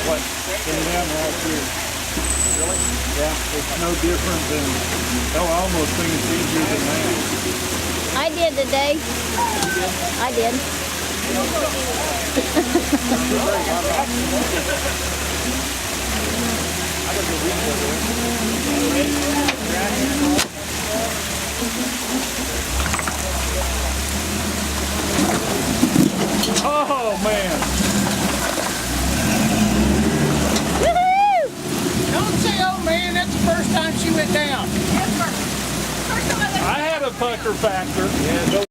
What? Came down right here. Really? Yeah, it's no different than, I almost think it's easier than that. I did today. I did. Oh, man. Woohoo! Don't say, oh man, that's the first time she went down. I had a pucker factor. Yeah,